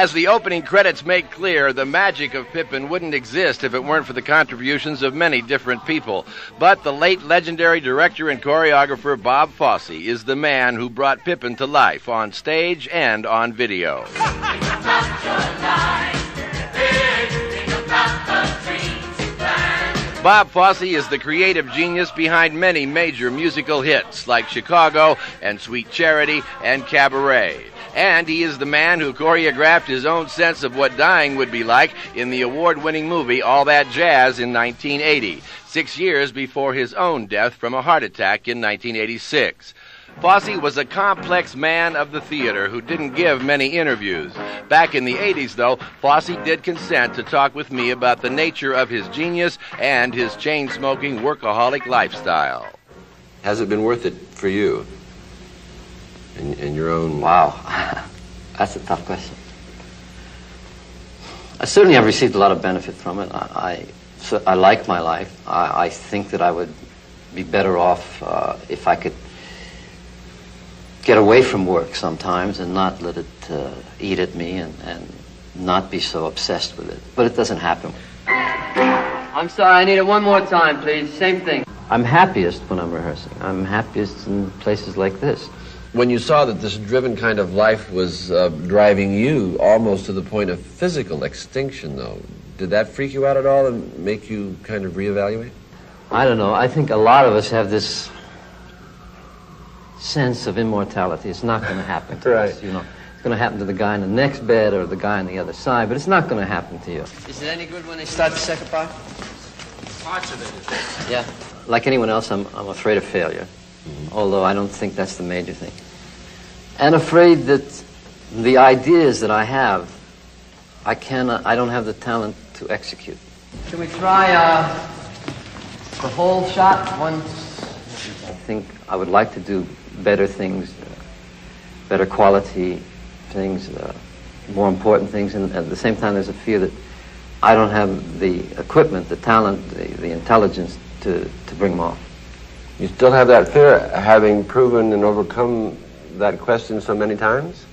As the opening credits make clear, the magic of Pippin wouldn't exist if it weren't for the contributions of many different people. But the late legendary director and choreographer Bob Fosse is the man who brought Pippin to life on stage and on video. Bob Fosse is the creative genius behind many major musical hits like Chicago and Sweet Charity and Cabaret. And he is the man who choreographed his own sense of what dying would be like in the award-winning movie All That Jazz in 1980, 6 years before his own death from a heart attack in 1986. Fosse was a complex man of the theater who didn't give many interviews. Back in the 80s, though, Fosse did consent to talk with me about the nature of his genius and his chain-smoking workaholic lifestyle. Has it been worth it for you? In your own... Wow, that's a tough question. I certainly have received a lot of benefit from it. I like my life. I think that I would be better off if I could get away from work sometimes and not let it eat at me and not be so obsessed with it. But it doesn't happen. I'm sorry, I need it one more time, please. Same thing. I'm happiest when I'm rehearsing. I'm happiest in places like this. When you saw that this driven kind of life was driving you almost to the point of physical extinction, though, did that freak you out at all and make you kind of reevaluate? I don't know. I think a lot of us have this sense of immortality. It's not going to happen to us, you know. It's going to happen to the guy in the next bed or the guy on the other side, but it's not going to happen to you. Is it any good when they start the second part? Parts of it. Yeah. Like anyone else, I'm afraid of failure. Although I don't think that's the major thing. And afraid that the ideas that I have, I don't have the talent to execute. Can we try the whole shot once? I think I would like to do better things, better quality things, more important things, and at the same time there's a fear that I don't have the equipment, the talent, the intelligence to bring them off. You still have that fear, having proven and overcome that question so many times?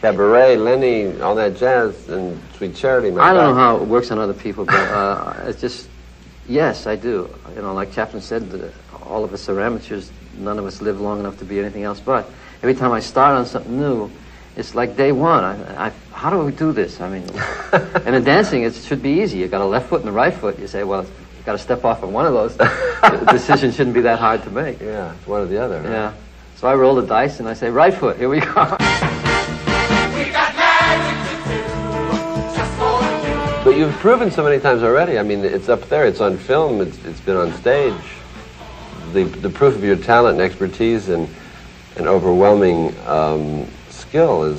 Cabaret, Lenny, All That Jazz, and Sweet Charity. I don't know how it works on other people, but it's just, yes, I do. You know, like Chaplin said, all of us are amateurs. None of us live long enough to be anything else but. Every time I start on something new, it's like day one. How do we do this? I mean, and in dancing, it should be easy. You got a left foot and a right foot. You say, well, got to step off on one of those. The decision shouldn't be that hard to make. Yeah, it's one or the other. Right? Yeah. So I roll the dice and I say, right foot, here we go. We got magic to do, just for you. But you've proven so many times already. I mean, it's up there, it's on film, it's been on stage. The proof of your talent and expertise and overwhelming skill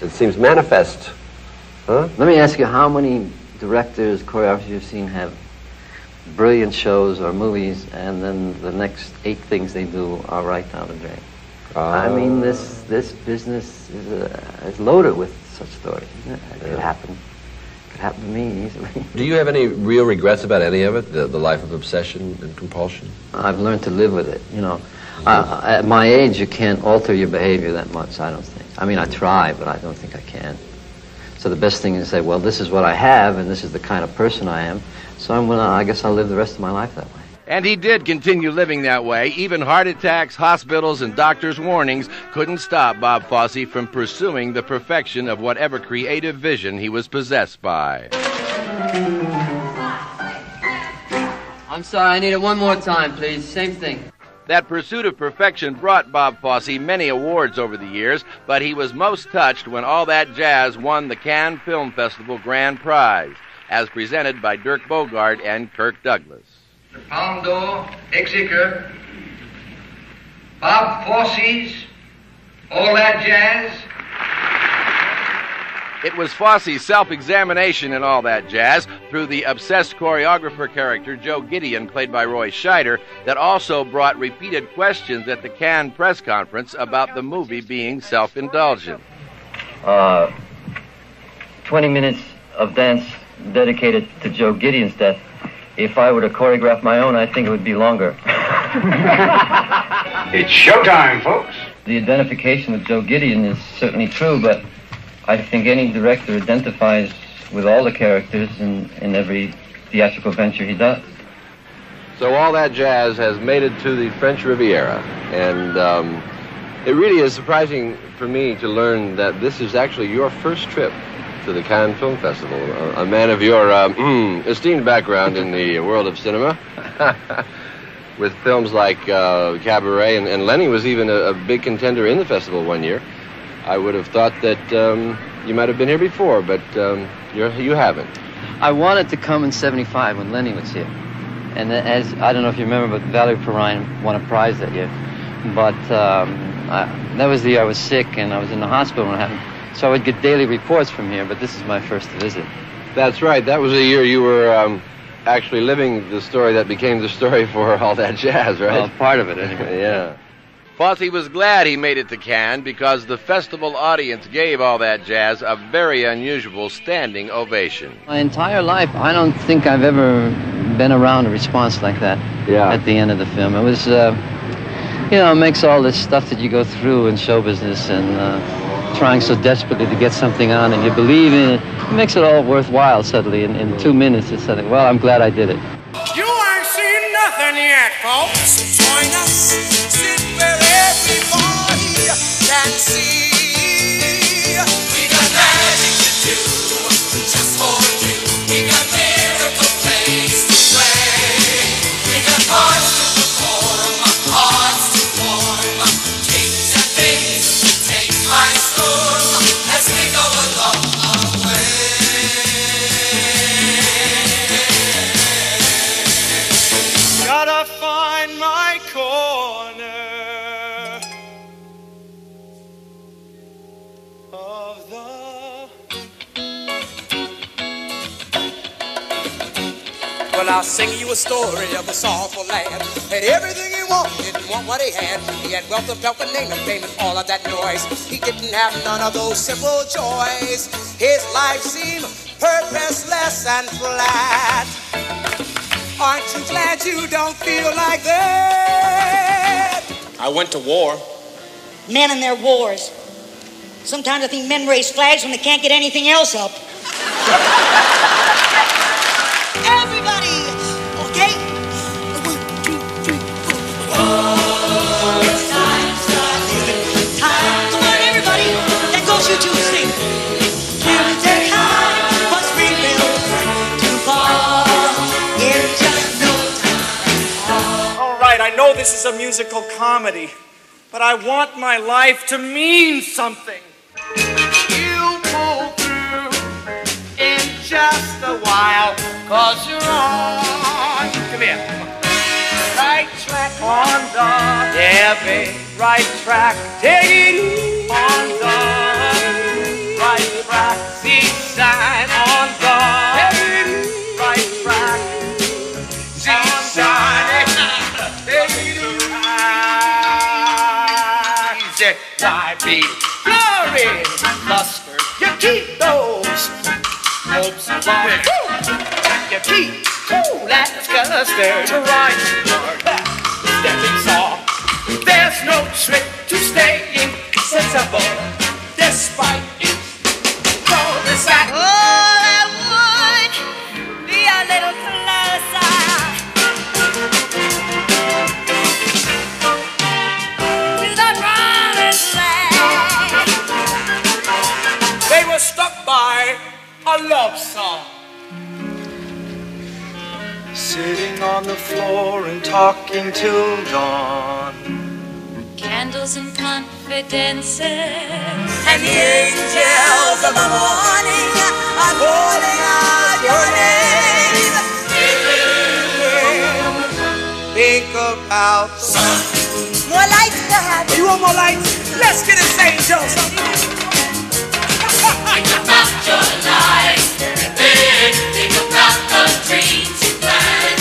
it seems manifest. Huh? Let me ask you, how many directors, choreographers you've seen have brilliant shows or movies, and then the next 8 things they do are right down the drain? I mean, this business is loaded with such stories. It could happen. It could happen to me easily. Do you have any real regrets about any of it? The life of obsession and compulsion? I've learned to live with it. You know, at my age, you can't alter your behavior that much. I don't think. I mean, I try, but I don't think I can. So the best thing is to say, well, this is what I have, and this is the kind of person I am. So I guess I'll live the rest of my life that way. And he did continue living that way. Even heart attacks, hospitals, and doctors' warnings couldn't stop Bob Fosse from pursuing the perfection of whatever creative vision he was possessed by. I'm sorry, I need it one more time, please. Same thing. That pursuit of perfection brought Bob Fosse many awards over the years, but he was most touched when All That Jazz won the Cannes Film Festival Grand Prize, as presented by Dirk Bogarde and Kirk Douglas. The Palme d'Or executor, Bob Fosse's All That Jazz. It was Fosse's self-examination in All That Jazz through the obsessed choreographer character Joe Gideon, played by Roy Scheider, that also brought repeated questions at the Cannes press conference about the movie being self-indulgent. 20 minutes of dance dedicated to Joe Gideon's death. If I were to choreograph my own, I think it would be longer. It's showtime, folks. The identification with Joe Gideon is certainly true, but I think any director identifies with all the characters in every theatrical venture he does. So All That Jazz has made it to the French Riviera, and it really is surprising for me to learn that this is actually your first trip to the Cannes Film Festival, a man of your esteemed background in the world of cinema, with films like Cabaret, and Lenny was even a big contender in the festival one year. I would have thought that you might have been here before, but you haven't. I wanted to come in '75 when Lenny was here. And as I don't know if you remember, but Valerie Perrine won a prize that year. But that was the year I was sick and I was in the hospital when it happened. So I would get daily reports from here, but this is my first visit. That's right. That was the year you were actually living the story that became the story for All That Jazz, right? Well, part of it, anyway. Yeah. Fosse was glad he made it to Cannes because the festival audience gave All That Jazz a very unusual standing ovation. My entire life, I don't think I've ever been around a response like that at the end of the film. It was, it makes all this stuff that you go through in show business and trying so desperately to get something on and you believe in it. It makes it all worthwhile suddenly. In 2 minutes, it's something, well, I'm glad I did it. You ain't seen nothing yet, folks. Join us, sit where everybody can see. We got magic to do, just for you. We got miracle plays to play. We got hearts to perform, hearts to warm. Kings and things to take by storm as we go along our way. Gotta find my corner of the... Well, I'll sing you a story of a sorrowful lad. Had everything he wanted, didn't want what he had. He had wealth of wealth and name and fame and all of that noise. He didn't have none of those simple joys. His life seemed purposeless and flat. Aren't you glad you don't feel like that? I went to war. Men and their wars. Sometimes I think men raise flags when they can't get anything else up. Everybody, okay? 1, 2, 3, 4. Oh, time. Come on, everybody. That goes you two. Sing. Can't take high, what's rebuilt too far. In just no time. All right, I know this is a musical comedy, but I want my life to mean something. You pull through in just a while, 'cause you're on. Come here. Right track on the, babe, right track. Take it easy on the right track. Seaside on the right track. Seaside. Take it easy. Why be blurry, luster? You keep those hopes alive. You keep cool as custard. Right, stepping saw. There's no trick to staying sensible, despite it. All this I would be a little closer. They were struck by a love song. Sitting on the floor and talking till dawn. Candles and confidences, And the angels of the morning are calling out your name. Think about sun. More lights to have. You want more lights? Let's get his angels. think about your life, think about the dreams you planned.